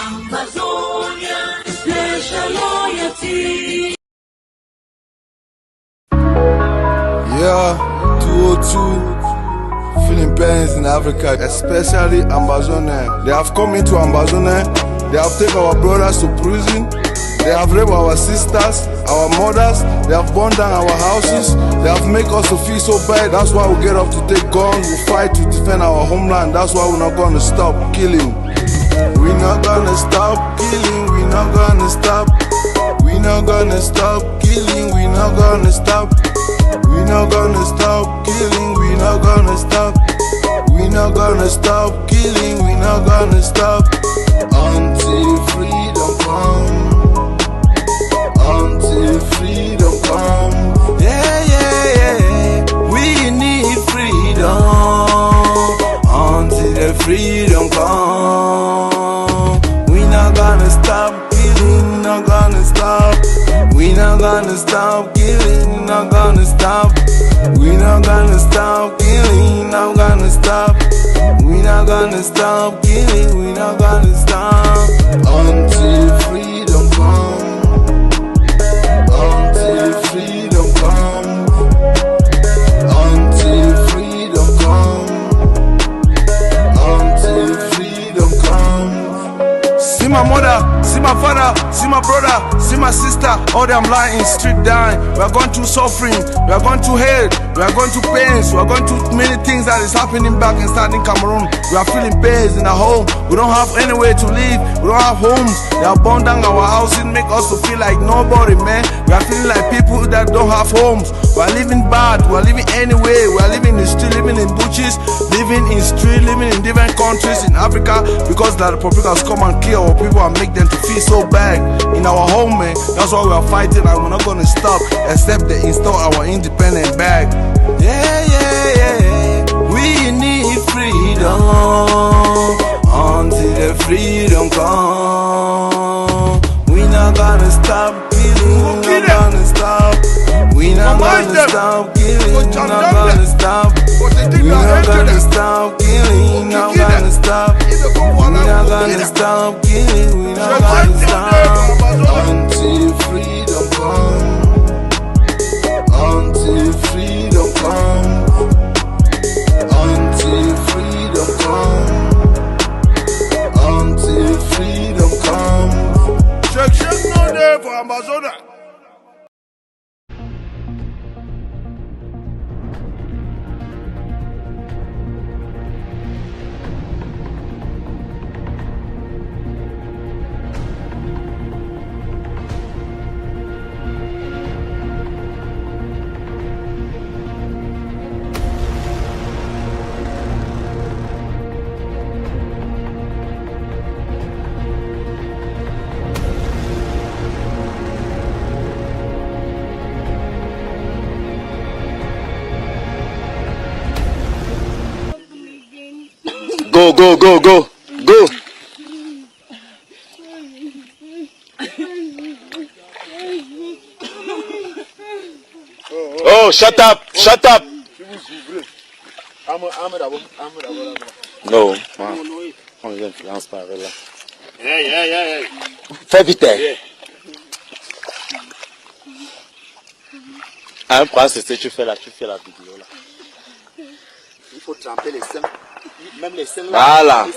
Amazonia, special loyalty. Yeah, 202, feeling pains in Africa, especially Amazonia. They have come into Amazonia, they have taken our brothers to prison, they have raped our sisters, our mothers, they have burned down our houses, they have made us to feel so bad. That's why we get up to take guns, we fight to defend our homeland. That's why we're not gonna stop killing. We're not gonna stop killing, we're not gonna stop. We're not gonna stop killing, we're not gonna stop. We're not gonna stop killing, we're not gonna stop. We're not gonna stop killing, we're not gonna stop. Until freedom comes. Until freedom comes. Yeah, yeah, yeah. We need freedom. Until the freedom comes. We're not gonna stop killing, we're not gonna stop. We're not gonna stop killing, we're not gonna stop. We're not gonna stop killing, we're not gonna stop. We're not gonna stop killing, we're not gonna stop. Until freedom comes. Until freedom comes. Until freedom comes. Until freedom comes. See my mother, see my father, see my brother, see my sister, all them lying street dying. We are going through suffering, we are going through hate, we are going through pains, we are going through many things that is happening back inside in Cameroon. We are feeling pains in our home, we don't have anywhere to live, we don't have homes. They have burned down our houses, make us to feel like nobody, man. We are feeling like people that don't have homes. We are living bad, we are living anywhere, we are living in the street, living in bushes, living in street, living in different countries in Africa, because the Republicans come and kill our people and make them to feel so bad in our home, man. That's why we are fighting and we're not gonna stop except they install our independent bag. Yeah, yeah, yeah. We need freedom until the freedom comes. We not gonna stop killing, we not gonna stop. We not gonna stop killing, we not gonna stop. We not gonna stop killing, we not gonna stop. We not gonna stop killing, we not gonna stop. Until freedom comes. Until freedom comes. Until freedom comes. Until freedom comes. Check no day for Amazonia. Go, go, go, go, go. Oh, shut up, shut up. No, on l'influence par là. Fais vite. Un prince, c'est tu fais la vidéo là. Il faut tremper les seins. Même les seins là. Voilà.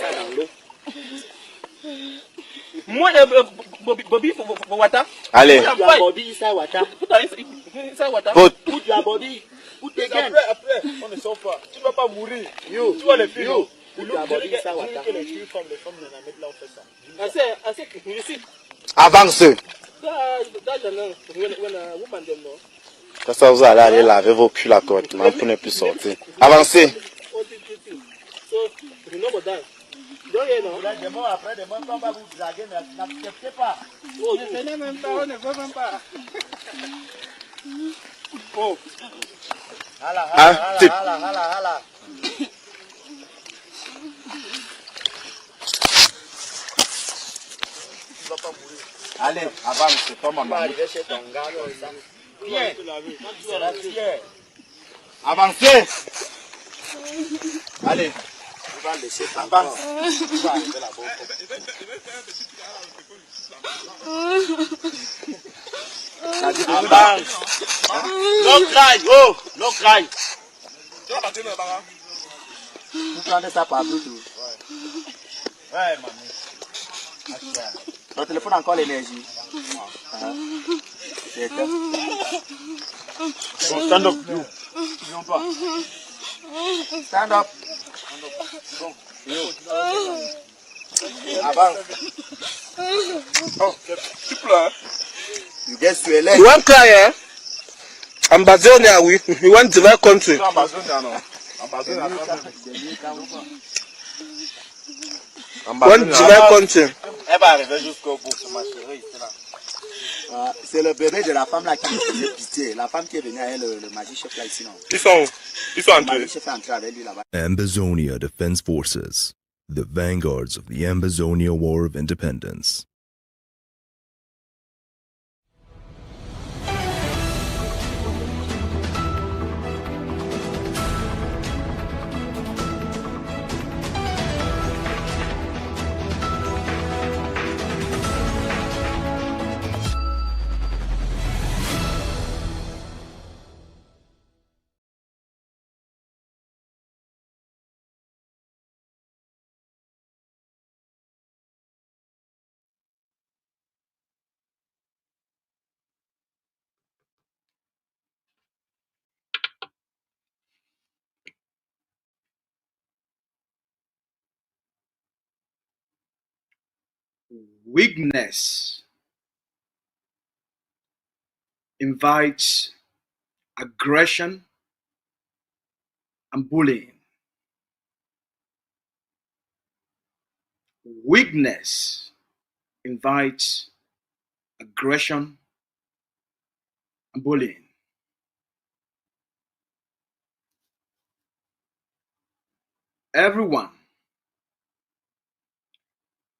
Moi, Bobby, for water. Allez. Bobby, ça water. Vote. Put la Bobby. Put the gun. Après, on ne sort pas. Tu ne vas pas mourir. Tu vois les filles. Put la Bobby, ça water. Les filles comme les femmes, on a mis là, on fait ça. Assez, ici. Avance. Ça, vous allez aller laver vos culs là correctement pour ne plus sortir. Avancez. Après, demain, on va vous draguer, mais n'acceptez pas. Oh, ne venez même pas, on ne veut même pas. Oh. Hala. Tu vas pas mourir. Allez, avance, c'est pas Tu vas maman. arriver chez ton gars, viens. Tu seras fier. Avancez. Allez. va laisser encore. No cry, oh, no cry. Vous prenez ça par Bluetooth. Ouais, maman. Ton téléphone a encore l'énergie. Stand up. Non pas. Stand up. Avant. Oh, tu pleures? You get swelled. You want cry, eh? Ambazonia, we want the right country. Amazonia, no. Amazonia, Want the right country. Elle va arriver jusqu'au bout, ma chérie. C'est le bébé de la femme là qui me faisait pitié. La femme qui est venue avec le magic chef là ici, non? Ils sont Le entrés. magic chef est entré avec lui là-bas. Ambazonia Defense Forces, the vanguards of the Ambazonia War of Independence. Weakness invites aggression and bullying. Weakness invites aggression and bullying. Everyone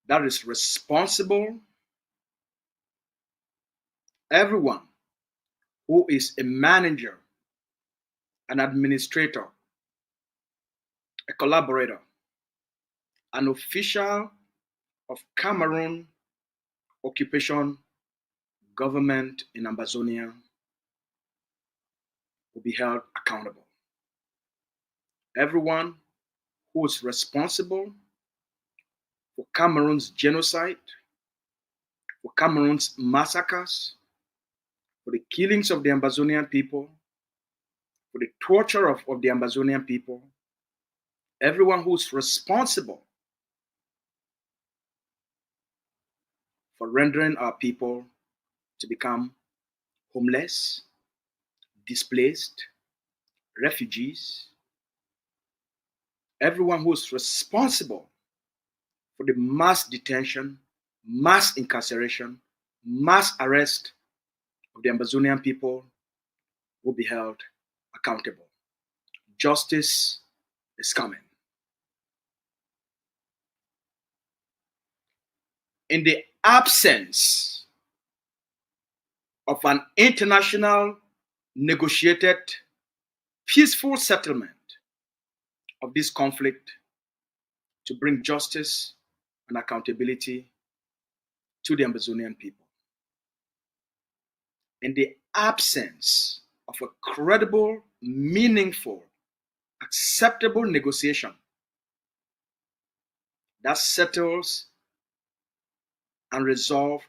that is responsible, everyone who is a manager, an administrator, a collaborator, an official of Cameroon occupation government in Ambazonia will be held accountable. Everyone who is responsible for Cameroon's genocide, for Cameroon's massacres, for the killings of the Ambazonian people, for the torture of the Ambazonian people, everyone who's responsible for rendering our people to become homeless, displaced, refugees, everyone who's responsible for the mass detention, mass incarceration, mass arrest of the Ambazonian people will be held accountable. Justice is coming. In the absence of an international negotiated peaceful settlement of this conflict to bring justice and accountability to the Ambazonian people. In the absence of a credible, meaningful, acceptable negotiation that settles and resolves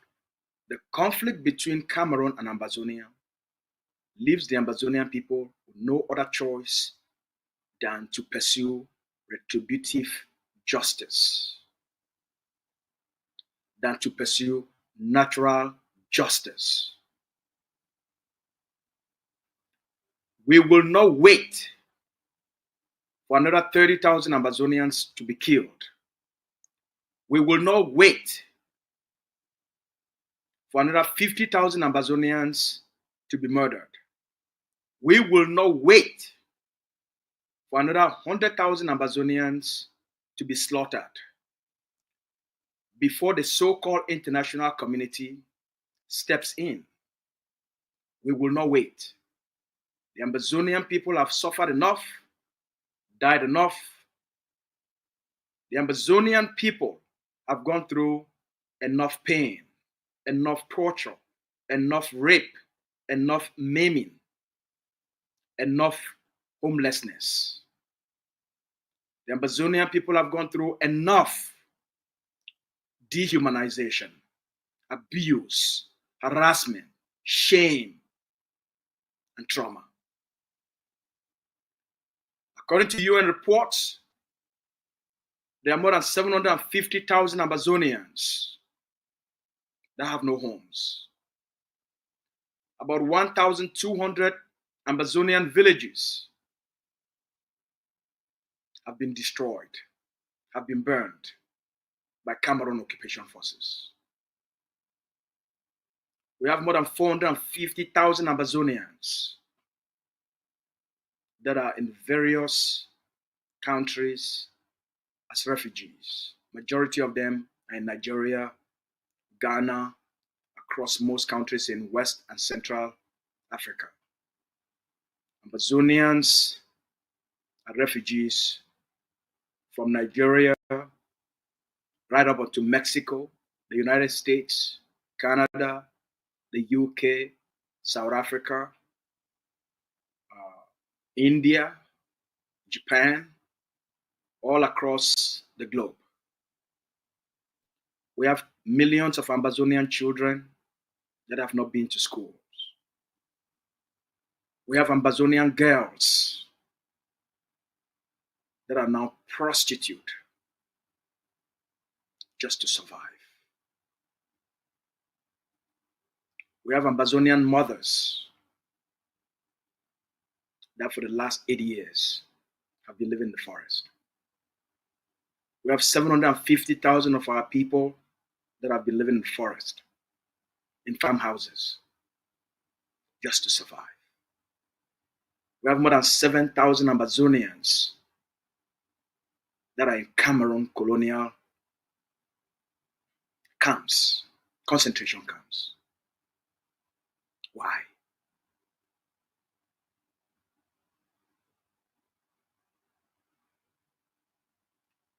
the conflict between Cameroon and Ambazonia, leaves the Ambazonian people with no other choice than to pursue retributive justice, than to pursue natural justice. We will not wait for another 30,000 Ambazonians to be killed. We will not wait for another 50,000 Ambazonians to be murdered. We will not wait for another 100,000 Ambazonians to be slaughtered before the so-called international community steps in. We will not wait. The Ambazonian people have suffered enough, died enough, The Amazonian people have gone through enough pain, enough torture, enough rape, enough maiming, enough homelessness. The Amazonian people have gone through enough dehumanization, abuse, harassment, shame, and trauma. According to UN reports, there are more than 750,000 Amazonians that have no homes. About 1,200 Amazonian villages have been destroyed, have been burned by Cameroon occupation forces. We have more than 450,000 Amazonians that are in various countries as refugees. Majority of them are in Nigeria, Ghana, across most countries in West and Central Africa. Amazonians are refugees from Nigeria right up to Mexico, the United States, Canada, the UK, South Africa, India, Japan, all across the globe. We have millions of Amazonian children that have not been to schools. We have Amazonian girls that are now prostitute just to survive. We have Amazonian mothers that for the last 80 years have been living in the forest. We have 750,000 of our people that have been living in the forest, in farmhouses, just to survive. We have more than 7,000 Amazonians that are in Cameroon colonial camps, concentration camps. Why?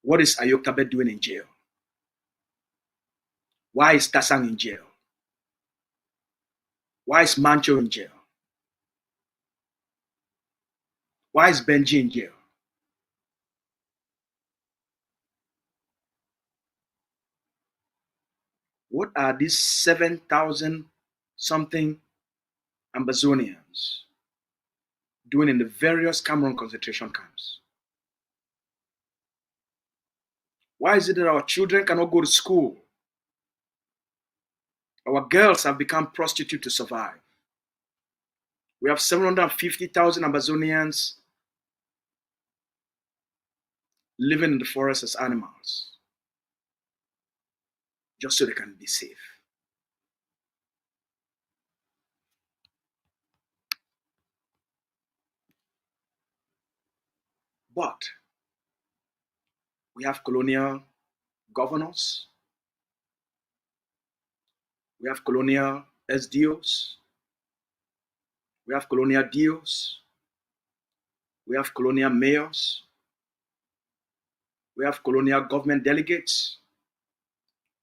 What is Ayoktabe doing in jail? Why is Tasang in jail? Why is Mancho in jail? Why is Benji in jail? What are these 7,000 something Amazonians doing in the various Cameroon concentration camps? Why is it that our children cannot go to school? Our girls have become prostitutes to survive. We have 750,000 Amazonians living in the forest as animals, just so they can be safe. But we have colonial governors, we have colonial SDOs, we have colonial DOs, we have colonial mayors, we have colonial government delegates,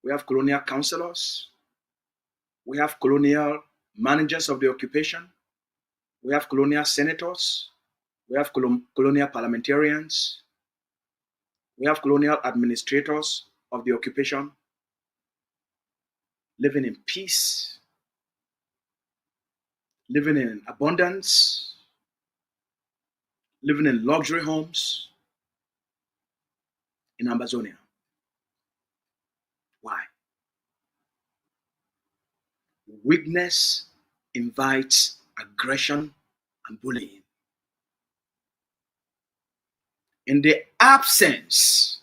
we have colonial councillors, we have colonial managers of the occupation, we have colonial senators, we have colonial parliamentarians, we have colonial administrators of the occupation living in peace, living in abundance, living in luxury homes in Amazonia. Why? Weakness invites aggression and bullying. In the absence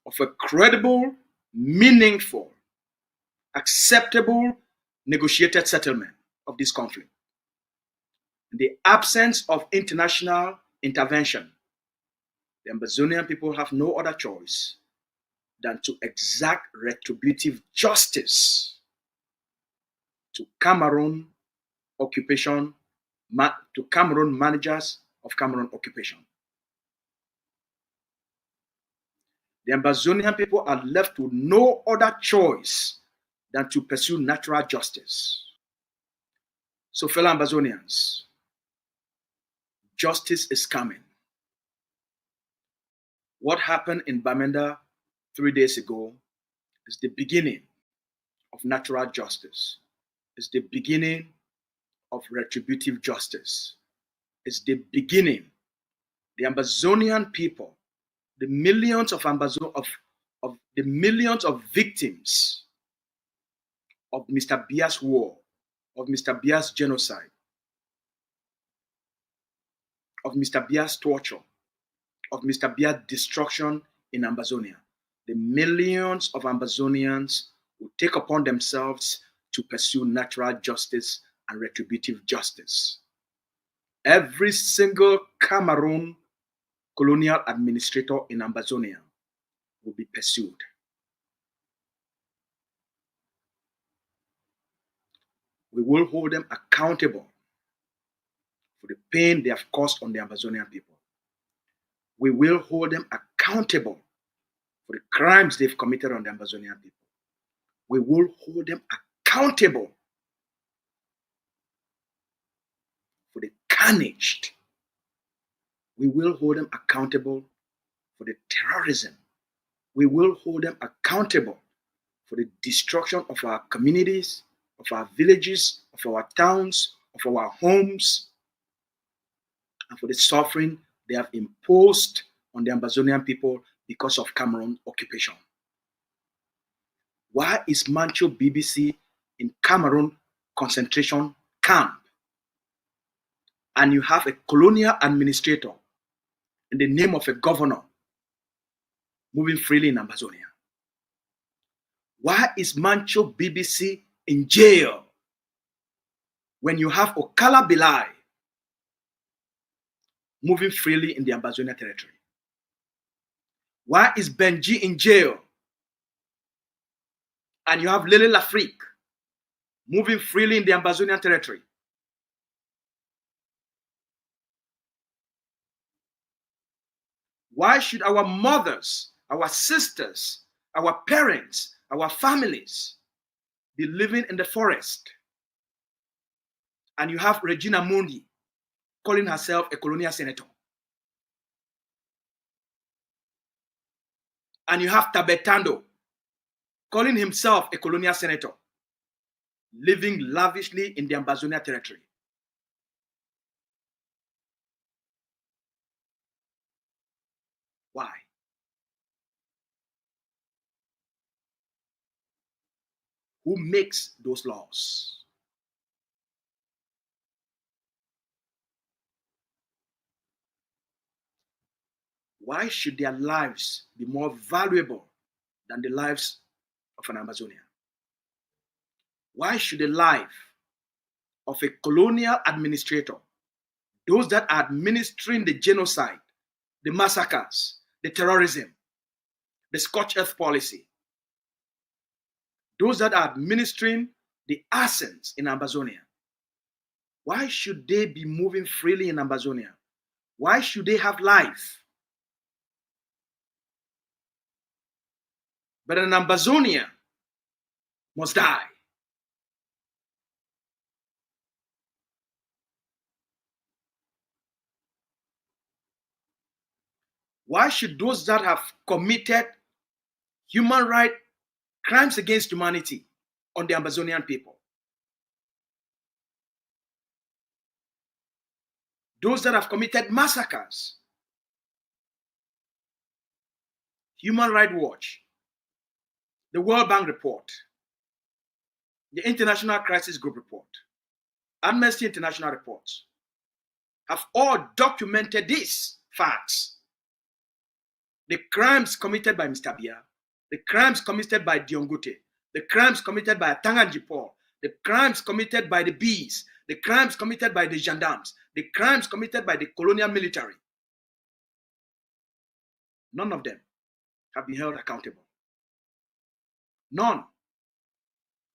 of a credible, meaningful, acceptable, negotiated settlement of this conflict, in the absence of international intervention, the Amazonian people have no other choice than to exact retributive justice to Cameroon occupation, to Cameroon managers of Cameroon occupation. The Ambazonian people are left with no other choice than to pursue natural justice. So, fellow Ambazonians, justice is coming. What happened in Bamenda 3 days ago is the beginning of natural justice. It's the beginning of retributive justice. It's the beginning. The Ambazonian people, the millions of the millions of victims of Mr. Bia's war, of Mr. Bia's genocide, of Mr. Bia's torture, of Mr. Bia's destruction in Ambazonia. The millions of Ambazonians will take upon themselves to pursue natural justice and retributive justice. Every single Cameroon colonial administrator in Ambazonia will be pursued. We will hold them accountable for the pain they have caused on the Ambazonian people. We will hold them accountable for the crimes they've committed on the Ambazonian people. We will hold them accountable for the carnage. We will hold them accountable for the terrorism. We will hold them accountable for the destruction of our communities, of our villages, of our towns, of our homes, and for the suffering they have imposed on the Ambazonian people because of Cameroon occupation. Why is Mancho BBC in Cameroon concentration camp? And you have a colonial administrator in the name of a governor moving freely in Ambazonia? Why is Mancho BBC in jail when you have Okala Bilai moving freely in the Ambazonia territory? Why is Benji in jail and you have Lele Lafrique moving freely in the Ambazonian territory? Why should our mothers, our sisters, our parents, our families be living in the forest? And you have Regina Mundi calling herself a colonial senator. And you have Tabetando calling himself a colonial senator, living lavishly in the Ambazonia territory. Why? Who makes those laws? Why should their lives be more valuable than the lives of an Ambazonian? Why should the life of a colonial administrator, those that are administering the genocide, the massacres, the terrorism, the scorched earth policy, those that are administering the arsons in Ambazonia, why should they be moving freely in Ambazonia? Why should they have life? But an Ambazonian must die. Why should those that have committed human rights crimes against humanity on the Ambazonian people, those that have committed massacres, Human Rights Watch, the World Bank report, the International Crisis Group report, Amnesty International reports, have all documented these facts. The crimes committed by Mr. Bia, the crimes committed by Diongute, the crimes committed by Tanganji Paul, the crimes committed by the bees, the crimes committed by the gendarmes, the crimes committed by the colonial military. None of them have been held accountable. None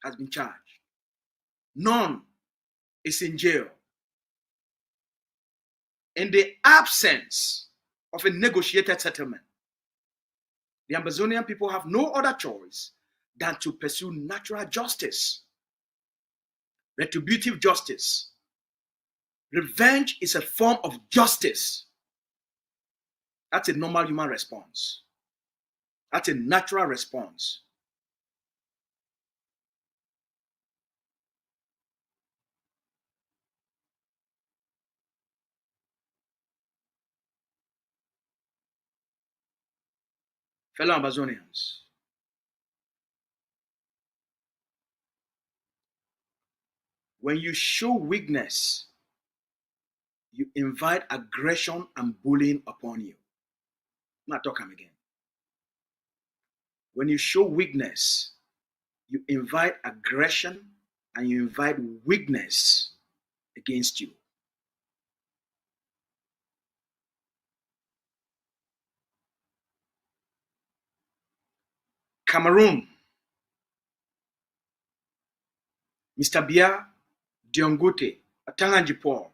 has been charged. None is in jail. In the absence of a negotiated settlement, The Ambazonian people have no other choice than to pursue natural justice, retributive justice. Revenge is a form of justice. That's a normal human response. That's a natural response. Fellow Ambazonians, when you show weakness, you invite aggression and bullying upon you. I'm not talking again. When you show weakness, you invite aggression and you invite weakness against you. Cameroon, Mr. Bia Diongote, Atanganji Paul,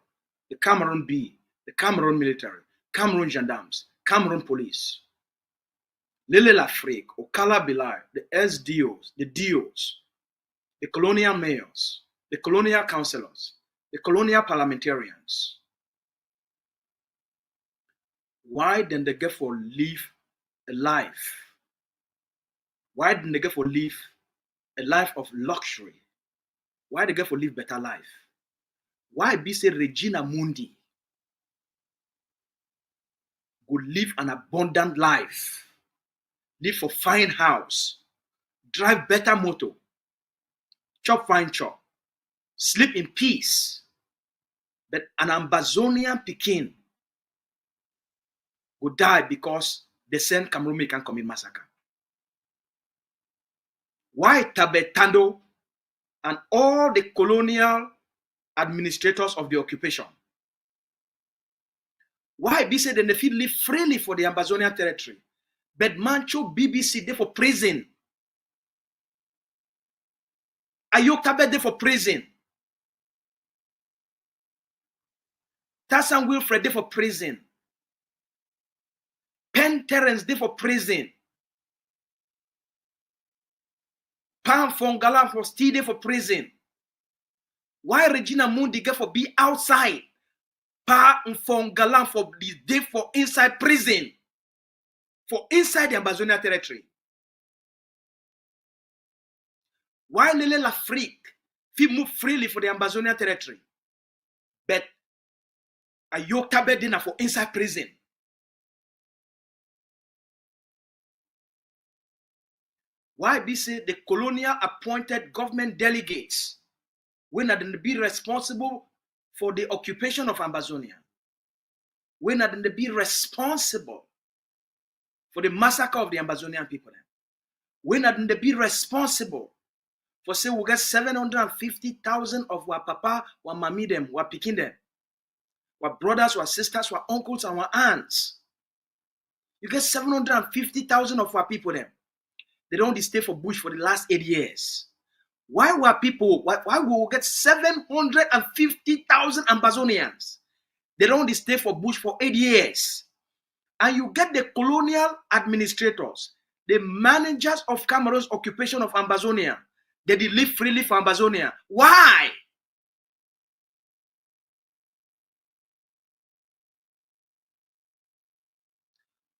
the Cameroon B, the Cameroon military, Cameroon gendarmes, Cameroon police, Lele Lafrique, Okala Bilal, the SDOs, the DOs, the colonial mayors, the colonial councillors, the colonial parliamentarians. Why didn't they get for live a life? Why didn't they get for live a life of luxury? Why they get for live better life? Why be say Regina Mundi would live an abundant life, live for fine house, drive better motor, chop fine chop, sleep in peace, but an Ambazonian Pekin would die because they send Cameroon can commit massacre? Why Tabetando and all the colonial administrators of the occupation, why be said they feel live freely for the Ambazonian territory, but Mancho BBC they for prison? Ayokabe they for prison. Tassan Wilfred they for prison. Penn Terence they for prison. Pam Fongalan for still there for prison. Why Regina Mundi get for be outside? Pa Fongalan for the day for inside prison. For inside the Ambazonian territory. Why Lele Lafrique fi move freely for the Ambazonian territory? But Ayokabe dinner for inside prison. Why be say the colonial appointed government delegates when not be responsible for the occupation of Ambazonia? When not be responsible for the massacre of the Ambazonian people? When not be responsible for say we get 750,000 of our papa, our mommy them, our picking them, our brothers, our sisters, our uncles, and our aunts? You get 750,000 of our people them. They don't stay for bush for the last 8 years. Why were people, why will we get 750,000 Ambazonians? They don't stay for bush for 8 years. And you get the colonial administrators, the managers of Cameroon's occupation of Ambazonia. They live freely for Ambazonia. Why?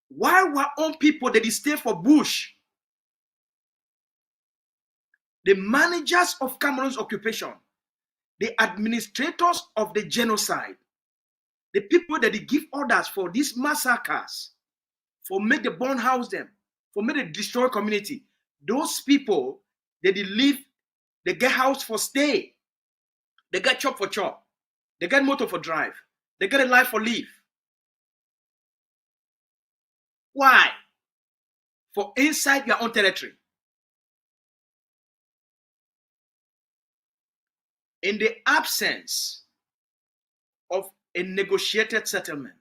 Why were own people that stay for bush? The managers of Cameroon's occupation, the administrators of the genocide, the people that they give orders for these massacres, for make the burn house them, for make the destroy community. Those people, they live, they get house for stay, they get chop for chop, they get motor for drive, they get a life for live. Why? For inside your own territory. In the absence of a negotiated settlement,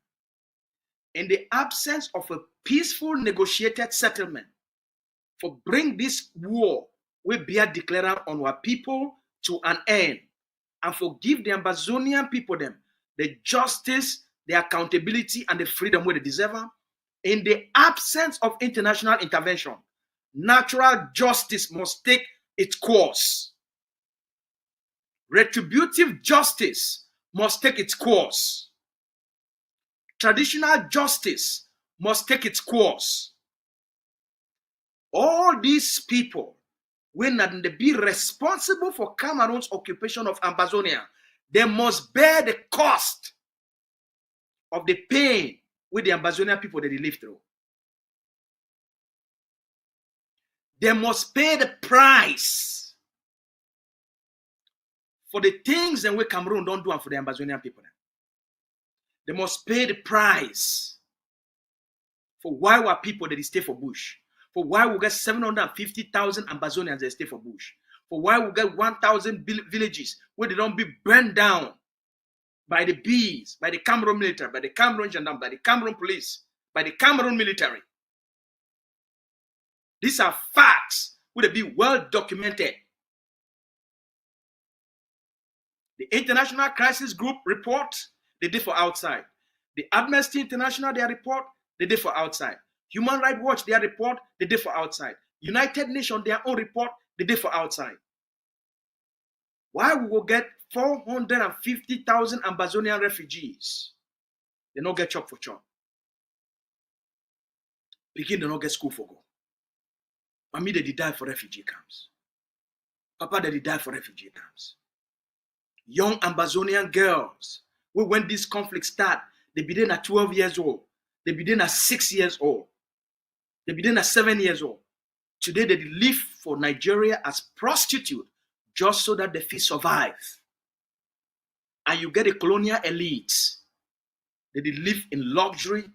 in the absence of a peaceful negotiated settlement, for bring this war we be declared on our people to an end, and forgive the Ambazonian people them the justice, the accountability, and the freedom where they deserve, In the absence of international intervention, natural justice must take its course. Retributive justice must take its course. Traditional justice must take its course. All these people, when they be responsible for Cameroon's occupation of Ambazonia, they must bear the cost of the pain with the Ambazonian people that they live through. They must pay the price for the things that we Cameroon don't do for the Ambazonian people. They must pay the price for why our people that they stay for bush. For why we get 750,000 Ambazonians that stay for bush. For why we get 1,000 villages where they don't be burned down by the bees, by the Cameroon military, by the Cameroon gendarme, by the Cameroon police, by the Cameroon military. These are facts would be well documented. The International Crisis Group report, they did for outside. The Amnesty International, their report, they did for outside. Human Rights Watch, their report, they did for outside. United Nations, their own report, they did for outside. Why we will get 450,000 Ambazonian refugees? They don't get chop for chop. Begin, they don't get school for go. Mommy, they die for refugee camps. Papa, they die for refugee camps. Young Ambazonian girls, when this conflict start, they begin at 12 years old. They begin at 6 years old. They begin at 7 years old. Today, they live for Nigeria as prostitute just so that they feel survive. And you get a colonial elite. They live in luxury.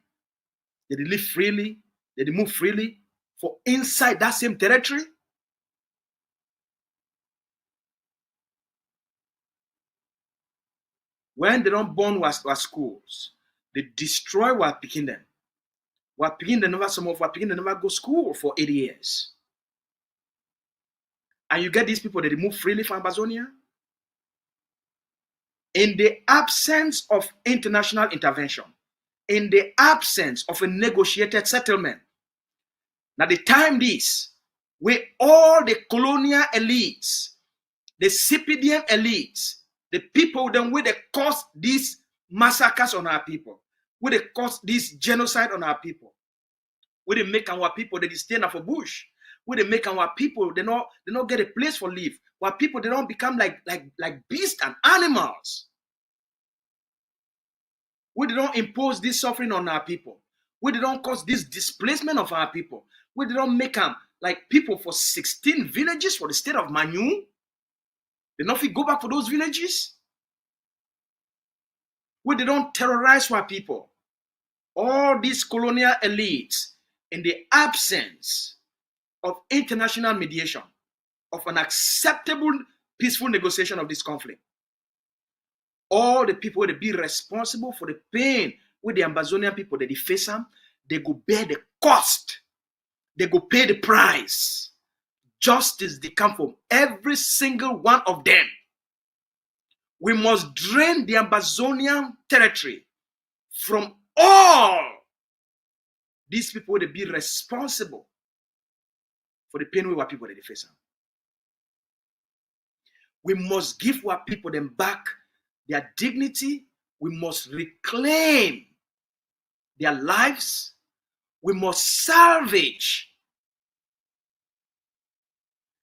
They live freely. They move freely. For inside that same territory, when they don't burn our schools, they destroy what picking them. What picking them never some of what picking them never go school for 80 years. And you get these people that they move freely from Ambazonia. In the absence of international intervention, in the absence of a negotiated settlement, now the time this, where all the colonial elites, the CPDM elites, the people then where they cause these massacres on our people, where they cause this genocide on our people, where they make our people they stay for bush, where they make our people they not get a place for live, where people they don't become like beasts and animals, where they don't impose this suffering on our people, where they don't cause this displacement of our people, where they don't make them like people for 16 villages for the state of Manu. They not go back for those villages. Where they don't terrorize our people. All these colonial elites, in the absence of international mediation, of an acceptable, peaceful negotiation of this conflict, all the people that be responsible for the pain with the Ambazonian people that they face them, they go bear the cost. They go pay the price. Justice they come from every single one of them. We must drain the Ambazonian territory from all these people that be responsible for the pain with our people that they face them. We must give our people them back their dignity. We must reclaim their lives. We must salvage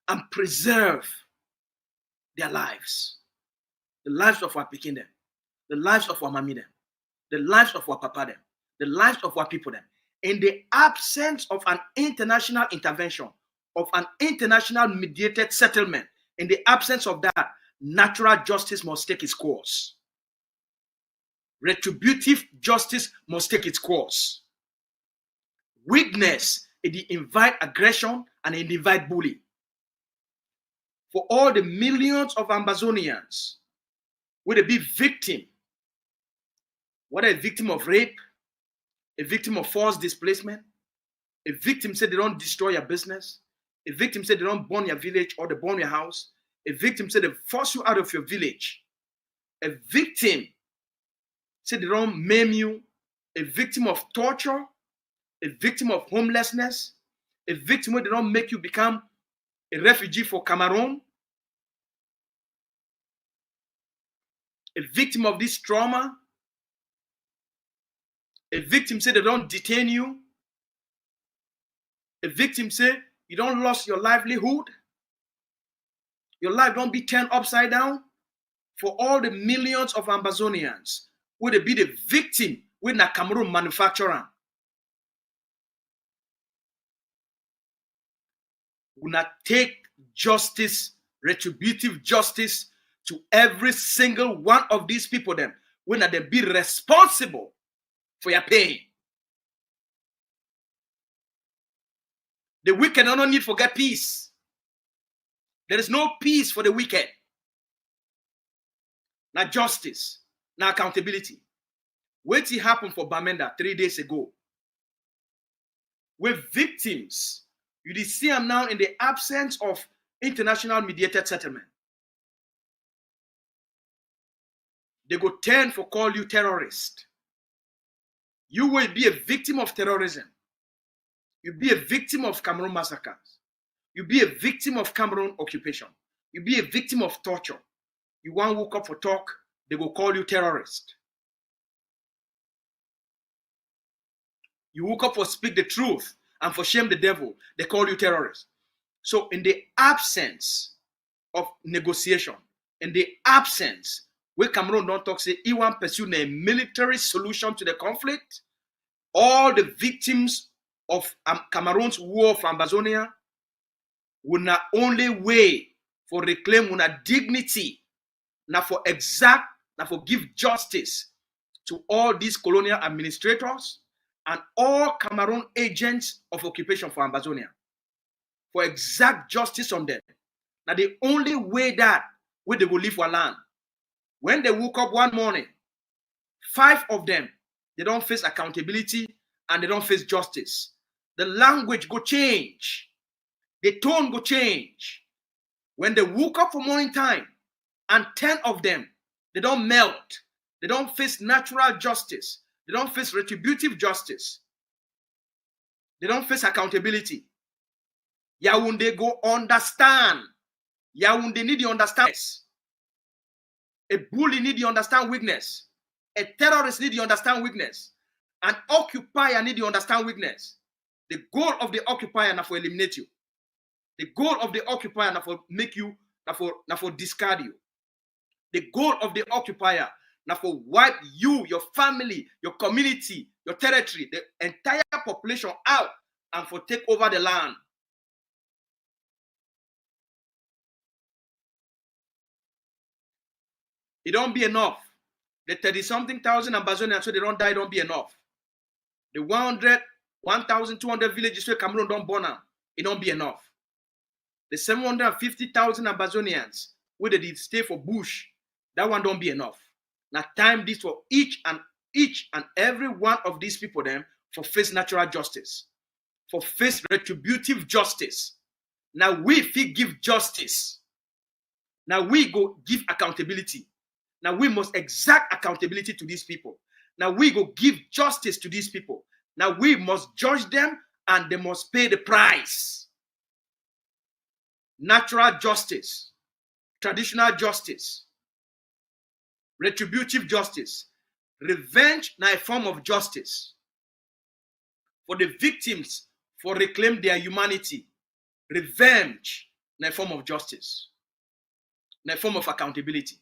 and preserve their lives. The lives of our Pekin them, the lives of our Mami them, the lives of our Papa them, the lives of our people them. In the absence of an international intervention, of an international mediated settlement, in the absence of that, natural justice must take its course. Retributive justice must take its course. Weakness, it invite aggression and it invite bullying. For all the millions of Ambazonians, will they be victim? Whether a victim of rape, a victim of forced displacement, a victim said they don't destroy your business, a victim said they don't burn your village or they burn your house, a victim said they force you out of your village, a victim said they don't maim you, a victim of torture, a victim of homelessness, a victim where they don't make you become a refugee for Cameroon, a victim of this trauma, a victim say they don't detain you, a victim say you don't lose your livelihood, your life don't be turned upside down. For all the millions of Ambazonians, would they be the victim when a Cameroon manufacturer? Will not take justice, retributive justice to every single one of these people then, when they be responsible for your pain. The wicked do not need to forget peace. There is no peace for the wicked. Now justice, now accountability. What happened for Bamenda 3 days ago? With victims, you see them now in the absence of international mediated settlement. They go turn for call you terrorist. You will be a victim of terrorism. You'll be a victim of Cameroon massacres. You'll be a victim of Cameroon occupation. You'll be a victim of torture. You won't woke up for talk, they will call you terrorist. You woke up for speak the truth and for shame the devil, they call you terrorist. So in the absence of negotiation, in the absence where Cameroon don't talk, say he want pursue a military solution to the conflict, all the victims of Cameroon's war for Ambazonia will not only way for reclaim una dignity, now for exact, now for give justice to all these colonial administrators and all Cameroon agents of occupation for Ambazonia. For exact justice on them. Now the only way that where they will live for land. When they woke up one morning, 5 of them, they don't face accountability and they don't face justice. The language go change. The tone go change. When they woke up for morning time, and 10 of them, they don't melt. They don't face natural justice. They don't face retributive justice. They don't face accountability. Yaounde go understand. Yaounde need to understand. A bully need to understand weakness. A terrorist need to understand weakness. An occupier need to understand weakness. The goal of the occupier is for eliminate you. The goal of the occupier is for make you, not for discard you. The goal of the occupier now for wipe you, your family, your community, your territory, the entire population out and for take over the land. It don't be enough. The 30-something thousand Ambazonians so they don't die don't be enough. The 1,200 villages where Cameroon don't burn them, it don't be enough. The 750,000 Ambazonians where they did stay for bush, that one don't be enough. Now time this for each and every one of these people then for face natural justice, for face retributive justice. Now we give justice. Now we go give accountability. Now we must exact accountability to these people. Now we go give justice to these people. Now we must judge them and they must pay the price. Natural justice, traditional justice, retributive justice. Revenge na a form of justice. For the victims, for reclaim their humanity. Revenge na a form of justice. Na a form of accountability.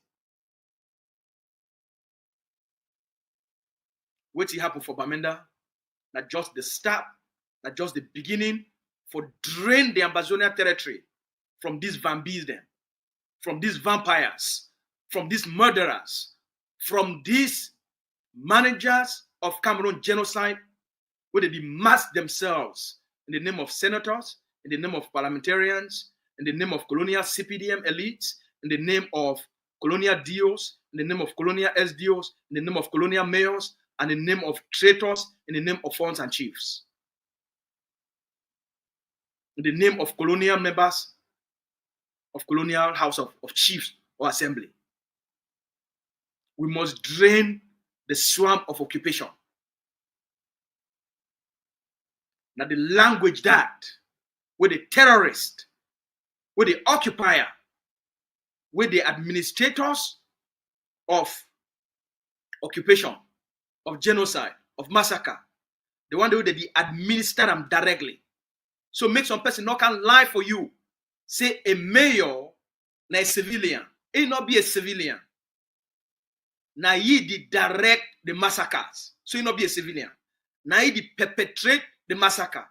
What happened for Bamenda? Not just the start, not just the beginning, for drain the Ambazonia territory from these vampirs then, from these vampires, from these murderers, from these managers of Cameroon genocide, where they mask themselves in the name of senators, in the name of parliamentarians, in the name of colonial CPDM elites, in the name of colonial DOs, in the name of colonial SDOs, in the name of colonial mayors, and in the name of traitors, in the name of fonds and chiefs. In the name of colonial members of colonial house of chiefs or assembly. We must drain the swamp of occupation. Now the language that with the terrorist, with the occupier, with the administrators of occupation, of genocide, of massacre, the one that they administer them directly. So make some person not can lie for you. Say a mayor na a civilian. He not be a civilian. Now he the direct the massacres. So he not be a civilian. Now he the perpetrate the massacre.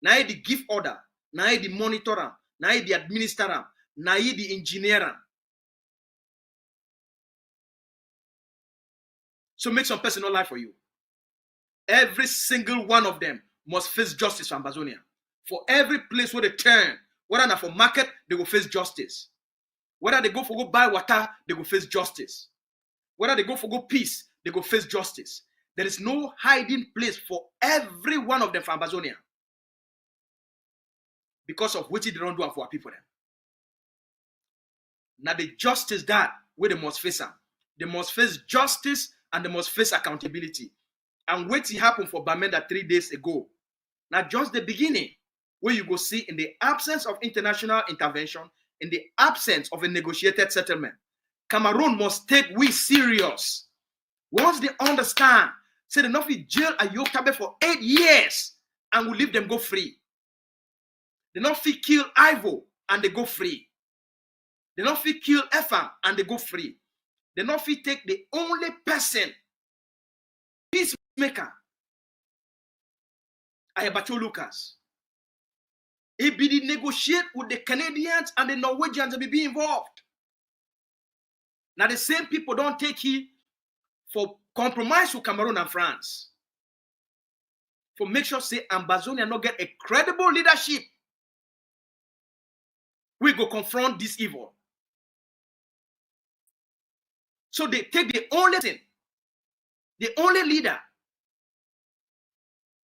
Now he the give order. Now he the monitor them. Now he the administer them. Now he the engineer them. So make some person not lie for you. Every single one of them must face justice for Ambazonia. For every place where they turn, whether not for market, they will face justice. Whether they go for go buy water, they will face justice. Whether they go for go peace, they will face justice. There is no hiding place for every one of them for Ambazonia. Because of which they don't do for our people them. Now the justice that where they must face them. They must face justice and they must face accountability. And what happened for Bamenda 3 days ago. Now just the beginning, where you go see in the absence of international intervention, in the absence of a negotiated settlement, Cameroon must take we serious. Once they understand, say they not be jail a Yokabe for 8 years and will leave them go free. They not fit kill Ivo and they go free. They not fit kill Efam and they go free. They not fit take the only person, peacemaker, Ayabacho Lucas. He be negotiate with the Canadians and the Norwegians and be involved. Now the same people don't take it for compromise with Cameroon and France. For make sure say Ambazonia not get a credible leadership. We go confront this evil. So they take the only thing, the only leader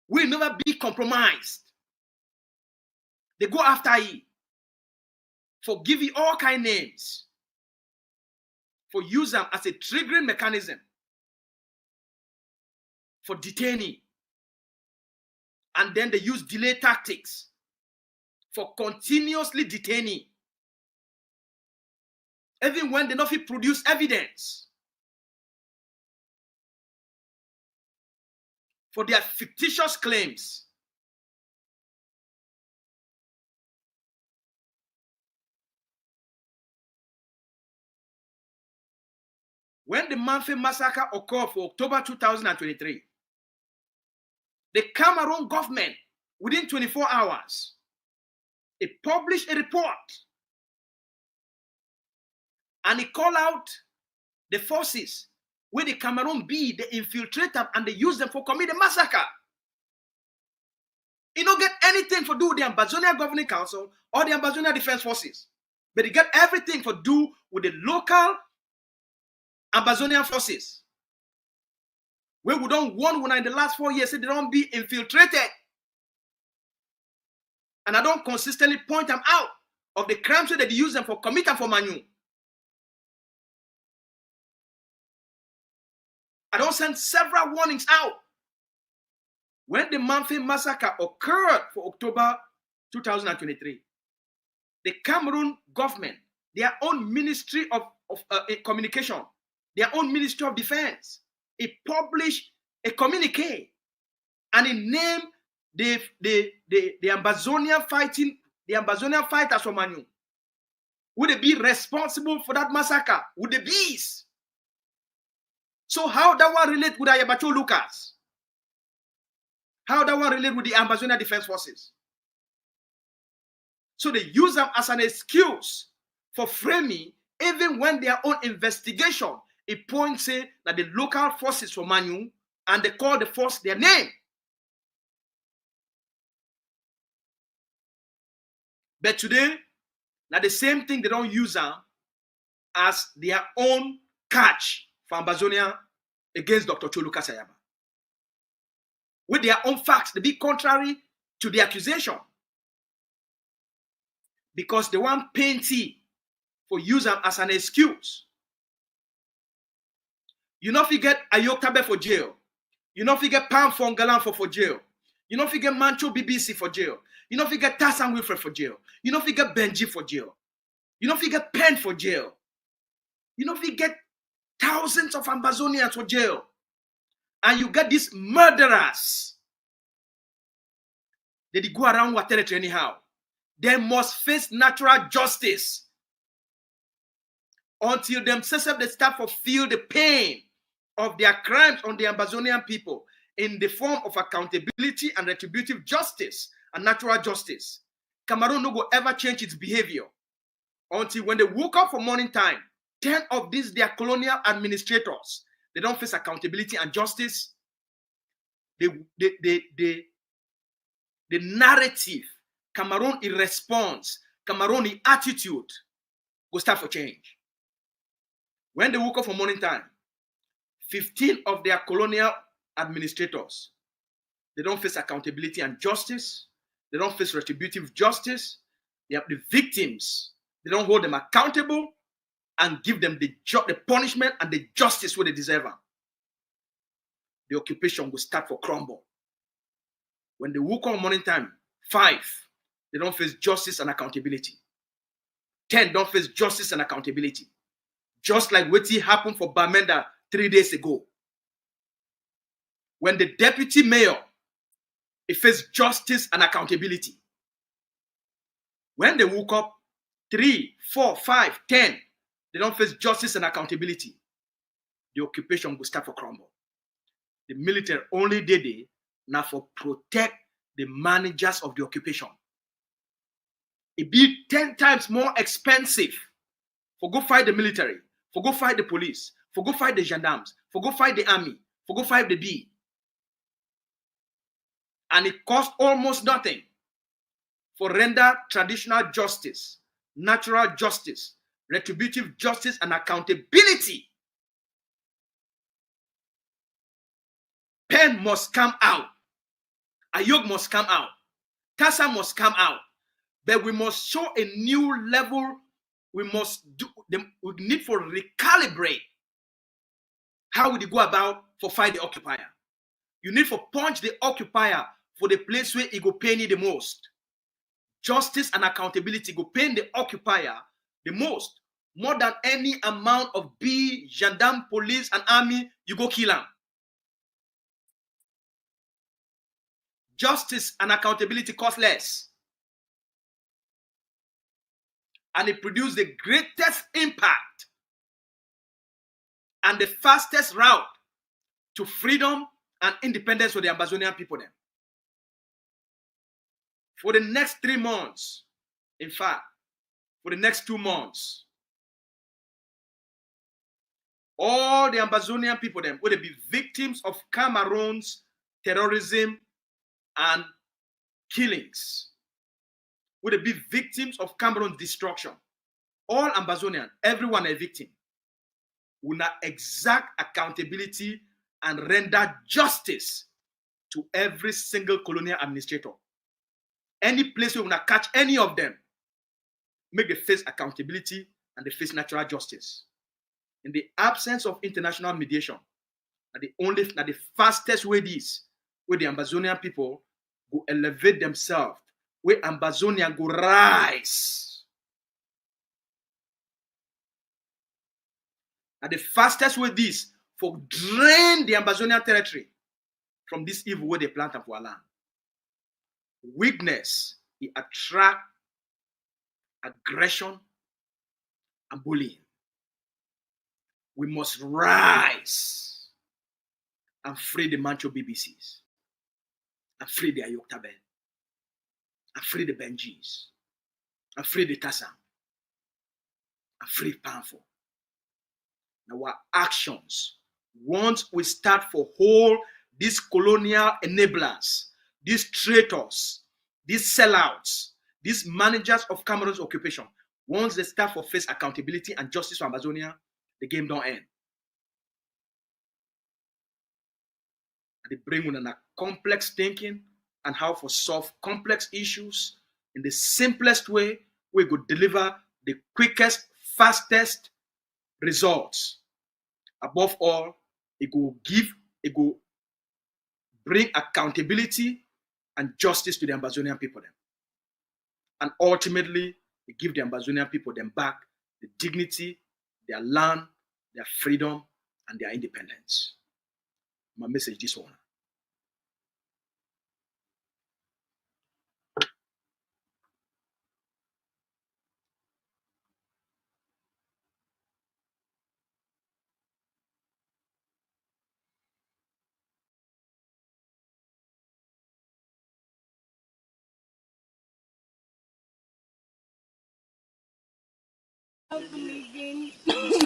will never be compromised. They go after you for giving all kind of names, for use them as a triggering mechanism, for detaining, and then they use delay tactics for continuously detaining, even when they not produce evidence for their fictitious claims. When the Manfe massacre occurred for October 2023, the Cameroon government, within 24 hours, it published a report and it called out the forces where the Cameroon be, they infiltrate them and they use them for commit the massacre. It don't get anything for do with the Ambazonia Governing Council or the Ambazonia Defense Forces, but they get everything for do with the local Ambazonian forces. Where we don't want when in the last 4 years say they don't be infiltrated. And I don't consistently point them out of the crimes that they use them for committing for Manu. I don't send several warnings out. When the Manfe massacre occurred for October 2023, the Cameroon government, their own Ministry of Communication, their own Ministry of Defense, it published a communique and it named the Ambazonian fighters from Manu. Would they be responsible for that massacre? Would they be? So how that one relate with Ayabacho Lucas? How that one relate with the Ambazonia Defense Forces? So they use them as an excuse for framing, even when their own investigation, it points say that the local forces from Manu and they call the force their name. But today, now the same thing they don't use them as their own catch for Ambazonia against Dr. Choluka Sayaba. With their own facts, they be contrary to the accusation. Because they want painty for use them as an excuse. You not forget Ayoktabe for jail. You not forget Pam Fongalan for jail. You know if you get Mancho BBC for jail. You know if you get Tassan Wilfred for jail. You know if you get Benji for jail. You know if you get Penn for jail. You know if you get thousands of Ambazonians for jail. And you get these murderers. They go around what territory anyhow. They must face natural justice until themselves they start to feel the pain of their crimes on the Ambazonian people in the form of accountability and retributive justice and natural justice. Cameroon no go ever change its behavior until when they woke up for morning time, 10 of these their colonial administrators, they don't face accountability and justice. The narrative, Cameroon in response, Cameroon in attitude will start for change. When they woke up for morning time, 15 of their colonial administrators, they don't face accountability and justice. They don't face retributive justice. They have the victims. They don't hold them accountable and give them the punishment and the justice where they deserve. The occupation will start for crumble. When they woke up morning time, 5, they don't face justice and accountability. 10 don't face justice and accountability. Just like what happened for Bamenda 3 days ago. When the deputy mayor, he faced justice and accountability. When they woke up 3, 4, 5, 10, they don't face justice and accountability. The occupation will start for crumble. The military only did it now for protect the managers of the occupation. It be 10 times more expensive for go fight the military, for go fight the police, for go fight the gendarmes, for go fight the army, for go fight the B. And it cost almost nothing for render traditional justice, natural justice, retributive justice, and accountability. Pen must come out. Ayog must come out. Tassa must come out. But we must show a new level. We need for recalibrate how we go about for fight the occupier. You need for punch the occupier for the place where it go pain you the most. Justice and accountability go pain the occupier the most. More than any amount of B, gendarme, police, and army, you go kill them. Justice and accountability cost less. And it produces the greatest impact and the fastest route to freedom and independence for the Ambazonian people then. For the next 3 months, in fact, for the next 2 months, all the Ambazonian people then will be victims of Cameroon's terrorism and killings. Will they be victims of Cameroon's destruction? All Ambazonian, everyone a victim, will not exact accountability and render justice to every single colonial administrator. Any place where we will not catch any of them, make the face accountability and the face natural justice. In the absence of international mediation, the fastest way is where the Ambazonian people go elevate themselves, where Ambazonia go rise. And the fastest way is for drain the Ambazonian territory from this evil way they plant for our land. Weakness, it attract aggression and bullying. We must rise and free the Mancho BBCs, and free the Ayoktaben, and free the Benjis, and free the Tassam, and free Panfo. Now our actions, once we start for hold these colonial enablers, these traitors, these sellouts, these managers of Cameroon's occupation, once they start for face accountability and justice for Amazonia, the game don't end. And they bring in a complex thinking and how to solve complex issues in the simplest way we could deliver the quickest, fastest results. Above all, it will bring accountability and justice to the Ambazonian people. And ultimately, we give the Ambazonian people them back the dignity, their land, their freedom, and their independence. My message this one.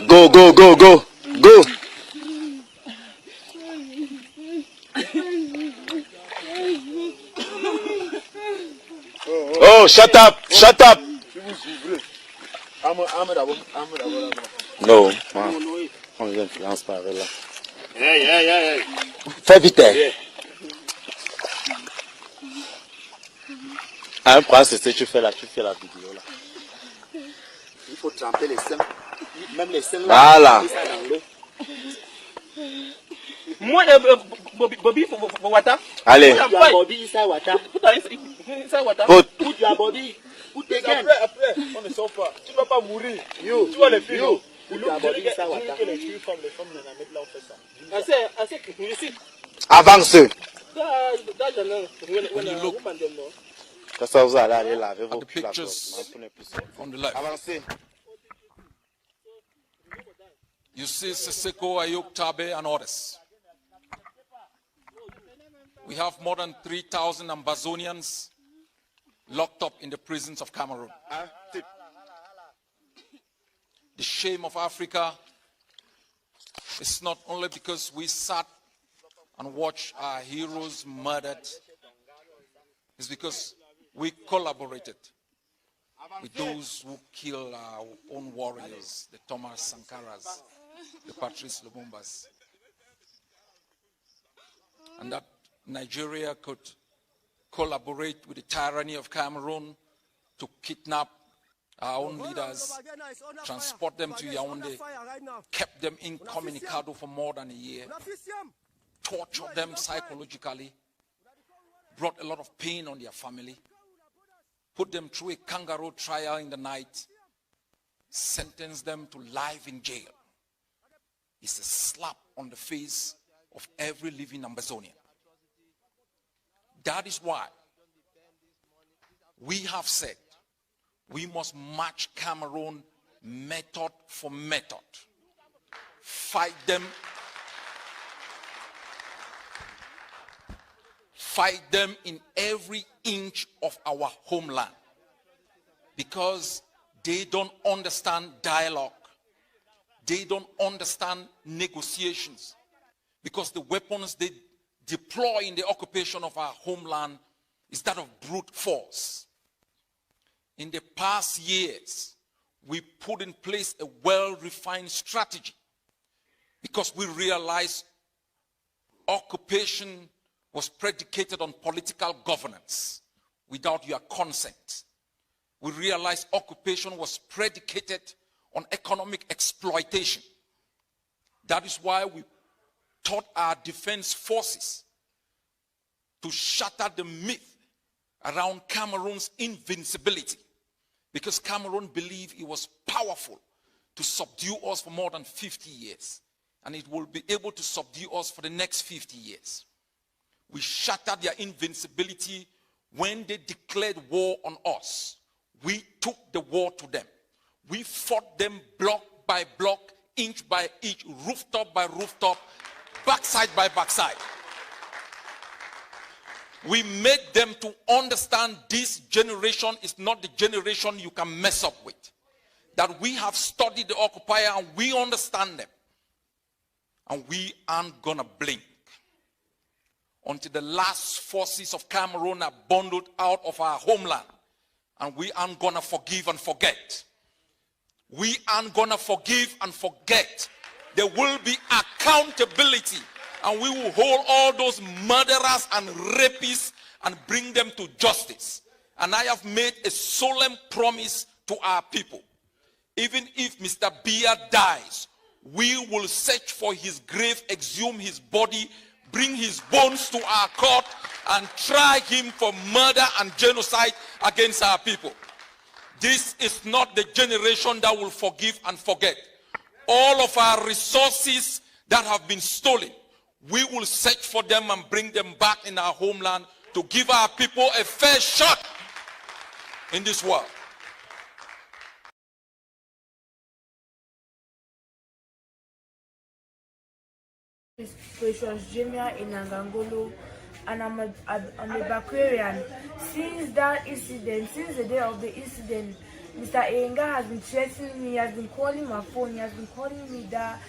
Go, go, go, go, go. Oh, shut up, shut up. No, on les influence par là. Fais vite. Un point, c'est ce que tu fais la vidéo là. Il faut tremper les seins. Même les seins. Voilà. Moi, Bobby, for water. Allez. Bobby, inside water. Inside water. Put your body. Put again. Après, on ne sort pas. Tu ne vas pas mourir. Tu vois les filles. Put your body inside water. Les filles on a mettre là, on fait ça. Avance. When you look Allez laver vos at the pictures on the left, Avancez. you see Siseko, Ayuk, Tabe, and others. We have more than 3,000 Ambazonians locked up in the prisons of Cameroon. The shame of Africa is not only because we sat and watched our heroes murdered, it's because we collaborated with those who kill our own warriors, the Thomas Sankaras, the Patrice Lumumbas. And that Nigeria could collaborate with the tyranny of Cameroon to kidnap our own leaders, transport them to Yaoundé, kept them incommunicado for more than a year, tortured them psychologically, brought a lot of pain on their family, put them through a kangaroo trial in the night, sentenced them to life in jail. It's a slap on the face of every living Ambazonian. That is why we have said we must match Cameroon method for method. Fight them in every inch of our homeland, because they don't understand dialogue. They don't understand negotiations, because the weapons they deploy in the occupation of our homeland is that of brute force. In the past years, we put in place a well-refined strategy because we realized occupation was predicated on political governance without your consent. We realized occupation was predicated on economic exploitation. That is why we taught our defense forces to shatter the myth around Cameroon's invincibility, because Cameroon believed it was powerful to subdue us for more than 50 years, and it will be able to subdue us for the next 50 years. We shattered their invincibility when they declared war on us. We took the war to them. We fought them block by block, inch by inch, rooftop by rooftop, backside by backside. We made them to understand this generation is not the generation you can mess up with. That we have studied the occupier and we understand them. And we aren't gonna blink until the last forces of Cameroon are bundled out of our homeland. And we aren't gonna forgive and forget. We aren't gonna forgive and forget. There will be accountability, and we will hold all those murderers and rapists and bring them to justice. And I have made a solemn promise to our people. Even if Mr. Biya dies, we will search for his grave, exhume his body, bring his bones to our court and try him for murder and genocide against our people. This is not the generation that will forgive and forget. All of our resources that have been stolen, we will search for them and bring them back in our homeland to give our people a fair shot in this world. Precious Jemia in Angangolo, and I'm a Bakwarian. Since that incident, since the day of the incident, Mr. Enga has been threatening me, he has been calling my phone, he has been calling me that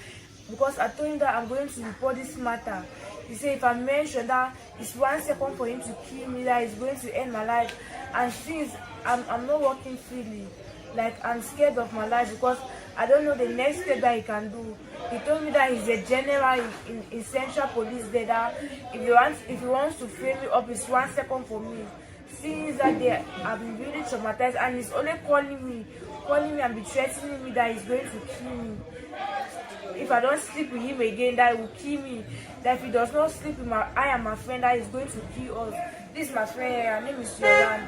because I told him that I'm going to report this matter. He said if I mention that it's 1 second for him to kill me, that he's going to end my life. And since I'm not working freely, like I'm scared of my life because I don't know the next step that he can do. He told me that he's a general in Central Police there, that if he wants to frame me up, it's 1 second for me. Since that day, I've been really traumatized, and he's only calling me and be threatening me that he's going to kill me. If I don't sleep with him again, that he will kill me. That if he does not sleep with I and my friend, that he's going to kill us. This is my friend, her name is Yolan.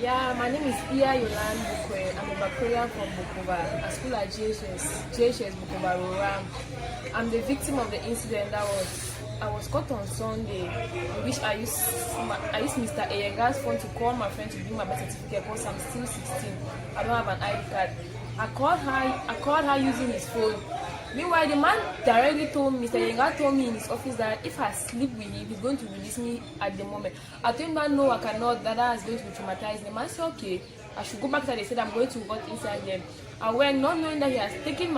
Yeah, my name is Iya Yolan Bukwe. I'm a Bakwarian from Bukoba. I school at JHS Bukoba Roram. I'm the victim of the incident I was caught on Sunday, in which I used Mr. Eyenga's phone to call my friend to bring my birth certificate because I'm still 16. I don't have an ID card. I called her using his phone. Meanwhile, the man directly told me, Mr. Eyenga told me in his office that if I sleep with him, he's going to release me at the moment. I told him that no, I cannot, that I was going to be traumatized. The man said, okay, I should go back there. They said I'm going to vote inside them. I went, not knowing that he has taken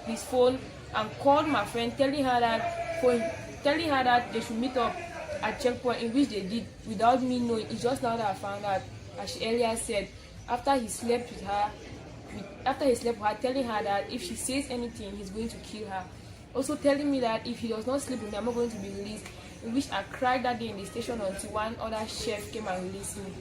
his phone and called my friend, telling her that they should meet up at checkpoint, in which they did without me knowing. It's just now that I found out, as she earlier said, after he slept with her, telling her that if she says anything, he's going to kill her. Also telling me that if he does not sleep with me, I'm not going to be released. In which I cried that day in the station until one other chef came and released me.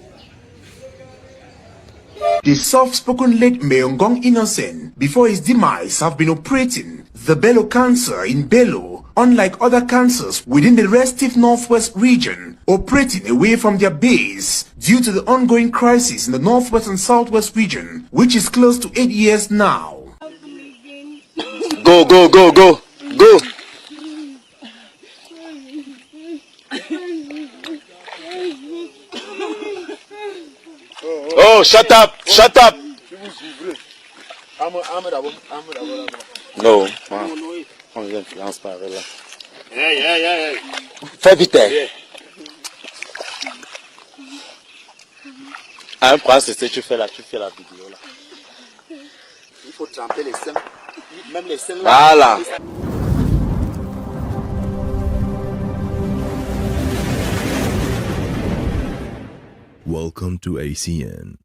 The soft-spoken late Meongong Innocent, before his demise, have been operating the Bello cancer in Bello, unlike other cancers within the restive Northwest region, operating away from their base due to the ongoing crisis in the Northwest and Southwest region, which is close to 8 years now. Go, go, go, go, go. Oh, shut up, shut up. No, on l'influence par là. Fais vite. Un prince, c'est tu fais la vidéo là. Il faut tremper les seins, même les seins là. Voilà. Welcome to ACN.